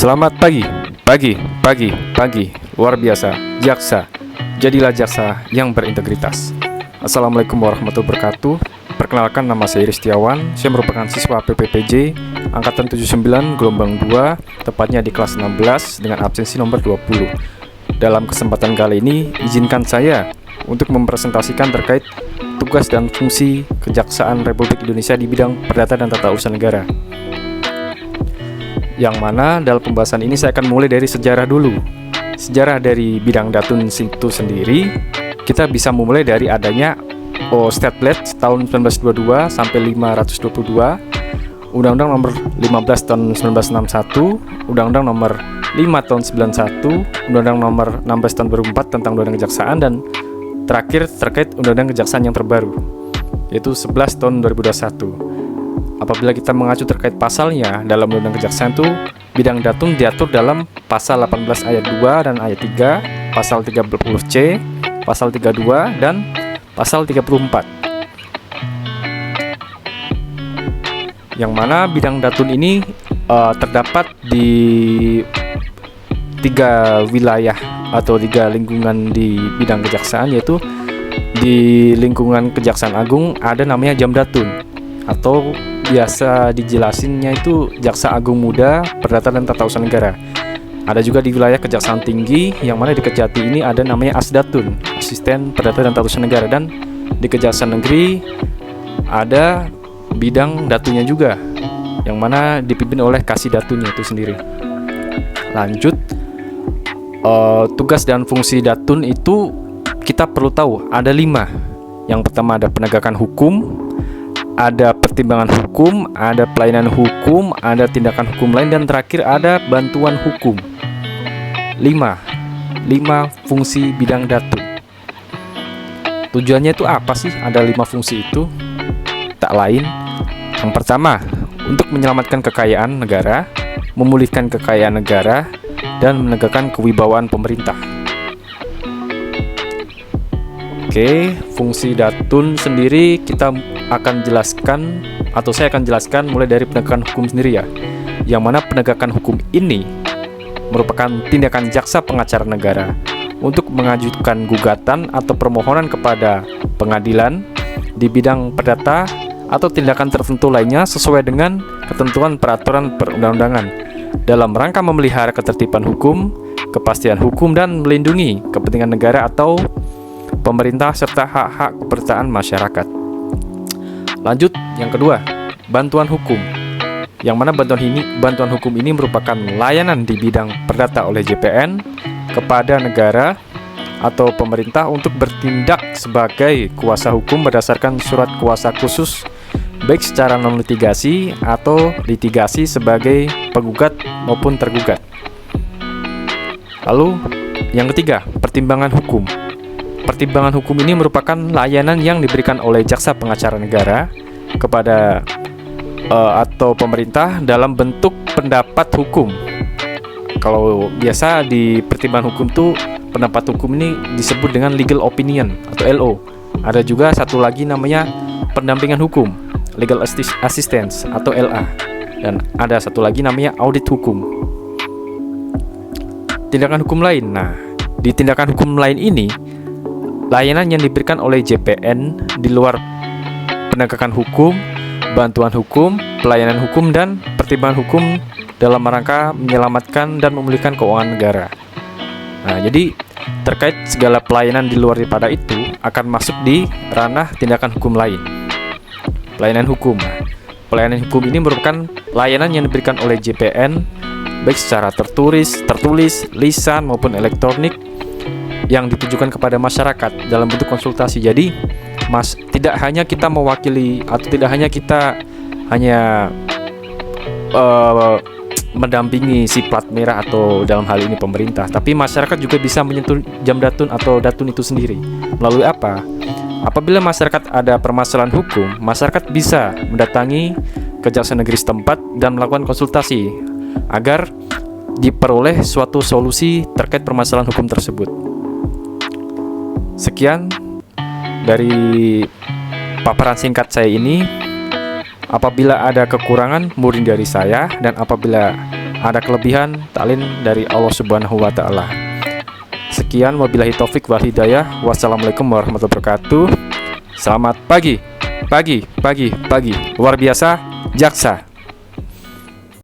Selamat pagi, pagi, luar biasa, jaksa. Jadilah jaksa yang berintegritas. Assalamualaikum warahmatullahi wabarakatuh. Perkenalkan, nama saya Iris Setiawan. Saya merupakan siswa PPPJ Angkatan 79 Gelombang 2, tepatnya di kelas 16 dengan absensi nomor 20. Dalam kesempatan kali ini, izinkan saya untuk mempresentasikan terkait tugas dan fungsi Kejaksaan Republik Indonesia di bidang perdata dan tata usaha negara. Yang mana dalam pembahasan ini saya akan mulai dari sejarah dulu. Sejarah dari bidang datun itu sendiri, kita bisa memulai dari adanya Statblad tahun 1922 sampai 522, Undang-Undang nomor 15 tahun 1961, Undang-Undang nomor 5 tahun 91, Undang-Undang nomor 16 tahun 2004 tentang Undang-Undang Kejaksaan, dan terakhir terkait Undang-Undang Kejaksaan yang terbaru, yaitu 11 tahun 2021. Apabila kita mengacu terkait pasalnya dalam Undang-Undang Kejaksaan itu, bidang datun diatur dalam pasal 18 ayat 2 dan ayat 3, pasal 30C, pasal 32, dan pasal 34. Yang mana bidang datun ini terdapat di 3 wilayah atau 3 lingkungan di bidang kejaksaan, yaitu di lingkungan Kejaksaan Agung ada namanya Jam Datun, atau biasa dijelasinnya itu Jaksa Agung Muda Perdata dan Tata Usaha Negara. Ada juga di wilayah Kejaksaan Tinggi, yang mana di Kejati ini ada namanya Asdatun, Asisten Perdata dan Tata Usaha Negara, dan di Kejaksaan Negeri ada bidang datunya juga, yang mana dipimpin oleh Kasih Datunya itu sendiri. Lanjut, tugas dan fungsi datun itu kita perlu tahu ada 5. Yang pertama ada penegakan hukum, ada pertimbangan hukum, ada pelayanan hukum, ada tindakan hukum lain, dan terakhir ada bantuan hukum. 5 fungsi bidang datun. Tujuannya itu apa sih ada 5 fungsi itu? Tak lain, yang pertama, untuk menyelamatkan kekayaan negara, memulihkan kekayaan negara, dan menegakkan kewibawaan pemerintah. Oke, fungsi datun sendiri kita akan jelaskan, atau saya akan jelaskan mulai dari penegakan hukum sendiri ya. Yang mana penegakan hukum ini merupakan tindakan jaksa pengacara negara untuk mengajukan gugatan atau permohonan kepada pengadilan di bidang perdata atau tindakan tertentu lainnya sesuai dengan ketentuan peraturan perundang-undangan dalam rangka memelihara ketertiban hukum, kepastian hukum, dan melindungi kepentingan negara atau pemerintah serta hak-hak keperdataan masyarakat. Lanjut, yang kedua, bantuan hukum. Yang mana bantuan hukum ini merupakan layanan di bidang perdata oleh JPN kepada negara atau pemerintah untuk bertindak sebagai kuasa hukum berdasarkan surat kuasa khusus, baik secara non-litigasi atau litigasi sebagai penggugat maupun tergugat. Lalu, yang ketiga, pertimbangan hukum. Pertimbangan hukum ini merupakan layanan yang diberikan oleh jaksa pengacara negara kepada atau pemerintah dalam bentuk pendapat hukum. Kalau biasa di pertimbangan hukum tuh, pendapat hukum ini disebut dengan legal opinion atau LO. Ada juga satu lagi namanya pendampingan hukum, legal assistance atau LA. Dan ada satu lagi namanya audit hukum. Tindakan hukum lain. Nah, di tindakan hukum lain ini, layanan yang diberikan oleh JPN di luar penegakan hukum, bantuan hukum, pelayanan hukum, dan pertimbangan hukum dalam rangka menyelamatkan dan memulihkan keuangan negara. Nah, jadi terkait segala pelayanan di luar daripada itu akan masuk di ranah tindakan hukum lain. Pelayanan hukum. Pelayanan hukum ini merupakan layanan yang diberikan oleh JPN baik secara tertulis, lisan maupun elektronik, yang ditujukan kepada masyarakat dalam bentuk konsultasi. Jadi tidak hanya kita mewakili atau tidak hanya kita mendampingi si plat merah atau dalam hal ini pemerintah, tapi masyarakat juga bisa menyentuh jam datun atau datun itu sendiri. Melalui apa? Apabila masyarakat ada permasalahan hukum, masyarakat bisa mendatangi Kejaksaan Negeri setempat dan melakukan konsultasi agar diperoleh suatu solusi terkait permasalahan hukum tersebut. Sekian dari paparan singkat saya ini. Apabila ada kekurangan, mohon dari saya, dan apabila Ada kelebihan, taklin dari Allah Subhanahu wa Ta'ala. Sekian, wabillahi taufik wal hidayah. Wassalamualaikum warahmatullahi wabarakatuh. Selamat pagi. Luar biasa, jaksa.